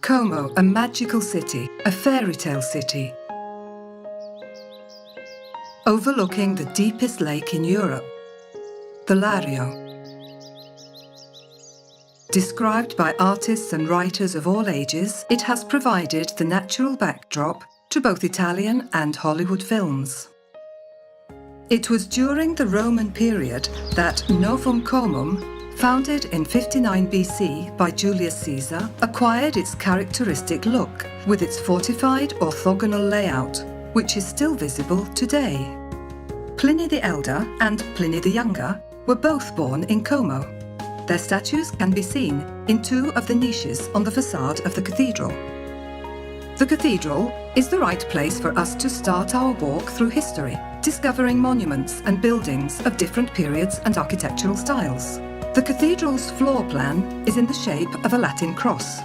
Como, a magical city, a fairy tale city, overlooking the deepest lake in Europe, the Lario. Described by artists and writers of all ages, it has provided the natural backdrop to both Italian and Hollywood films. It was during the Roman period that Novum Comum, founded in 59 BC by Julius Caesar, acquired its characteristic look with its fortified orthogonal layout, which is still visible today. Pliny the Elder and Pliny the Younger were both born in Como. Their statues can be seen in two of the niches on the facade of the cathedral. The cathedral is the right place for us to start our walk through history, discovering monuments and buildings of different periods and architectural styles. The cathedral's floor plan is in the shape of a Latin cross,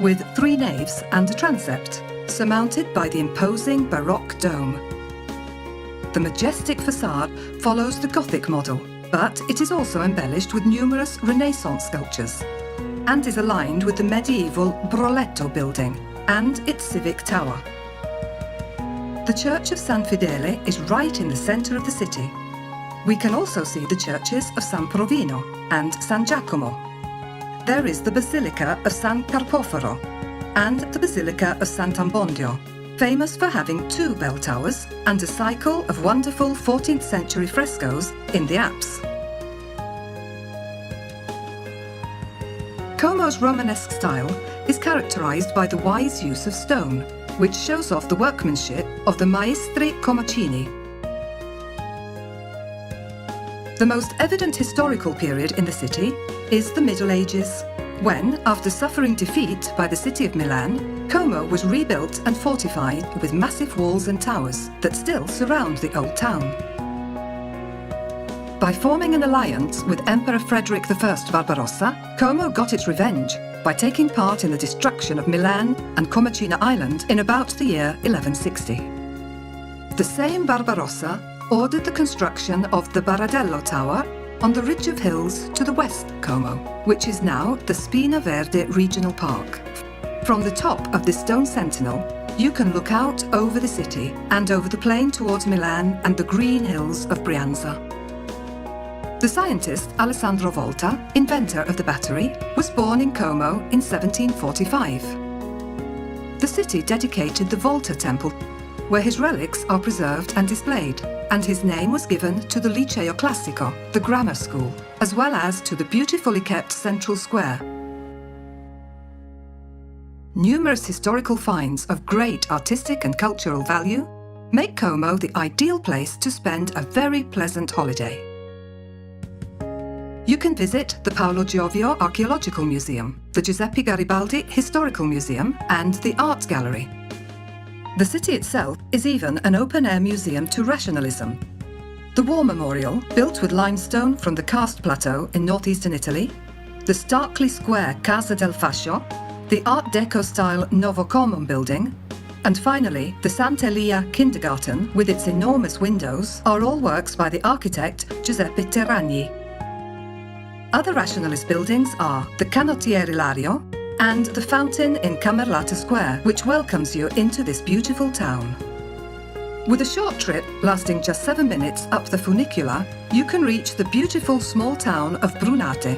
with 3 naves and a transept, surmounted by the imposing Baroque dome. The majestic facade follows the Gothic model, but it is also embellished with numerous Renaissance sculptures, and is aligned with the medieval Broletto building and its civic tower. The Church of San Fedele is right in the centre of the city. We can also see the churches of San Provino and San Giacomo. There is the Basilica of San Carpoforo and the Basilica of Sant'Abbondio, famous for having 2 bell towers and a cycle of wonderful 14th century frescoes in the apse. Como's Romanesque style is characterized by the wise use of stone, which shows off the workmanship of the Maestri Comacini. The most evident historical period in the city is the Middle Ages, when, after suffering defeat by the city of Milan, Como was rebuilt and fortified with massive walls and towers that still surround the old town. By forming an alliance with Emperor Frederick I Barbarossa, Como got its revenge by taking part in the destruction of Milan and Comacina Island in about the year 1160. The same Barbarossa ordered the construction of the Baradello Tower on the ridge of hills to the west Como, which is now the Spina Verde Regional Park. From the top of this stone sentinel, you can look out over the city and over the plain towards Milan and the green hills of Brianza. The scientist Alessandro Volta, inventor of the battery, was born in Como in 1745. The city dedicated the Volta Temple, where his relics are preserved and displayed, and his name was given to the Liceo Classico, the grammar school, as well as to the beautifully kept Central Square. Numerous historical finds of great artistic and cultural value make Como the ideal place to spend a very pleasant holiday. You can visit the Paolo Giovio Archaeological Museum, the Giuseppe Garibaldi Historical Museum, and the Art Gallery. The city itself is even an open-air museum to rationalism. The War Memorial, built with limestone from the Karst Plateau in northeastern Italy, the starkly square Casa del Fascio, the Art Deco-style Novo Comum building, and finally the Sant'Elia Kindergarten with its enormous windows are all works by the architect Giuseppe Terragni. Other rationalist buildings are the Canottieri Lario and the fountain in Camerlata Square, which welcomes you into this beautiful town. With a short trip lasting just 7 minutes up the funicular, you can reach the beautiful small town of Brunate.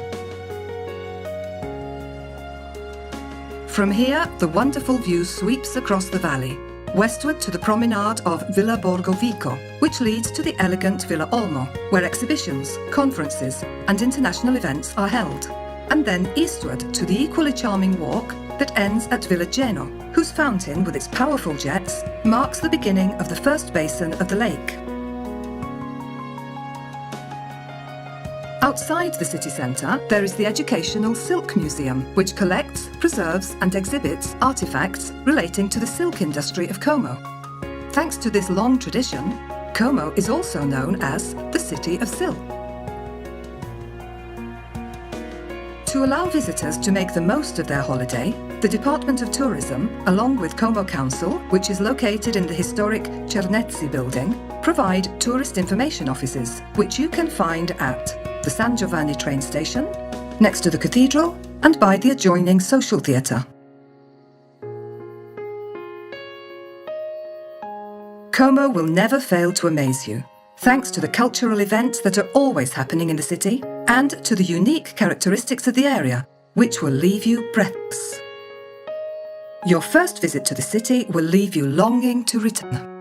From here, the wonderful view sweeps across the valley, westward to the promenade of Villa Borgo Vico, which leads to the elegant Villa Olmo, where exhibitions, conferences and international events are held, and then eastward to the equally charming walk that ends at Villa Geno, whose fountain with its powerful jets marks the beginning of the first basin of the lake. Outside the city centre, there is the educational Silk Museum, which collects, preserves and exhibits artefacts relating to the silk industry of Como. Thanks to this long tradition, Como is also known as the City of Silk. To allow visitors to make the most of their holiday, the Department of Tourism, along with Como Council, which is located in the historic Cernezzi building, provide tourist information offices, which you can find at the San Giovanni train station, next to the cathedral, and by the adjoining social theatre. Como will never fail to amaze you, thanks to the cultural events that are always happening in the city and to the unique characteristics of the area, which will leave you breathless. Your first visit to the city will leave you longing to return.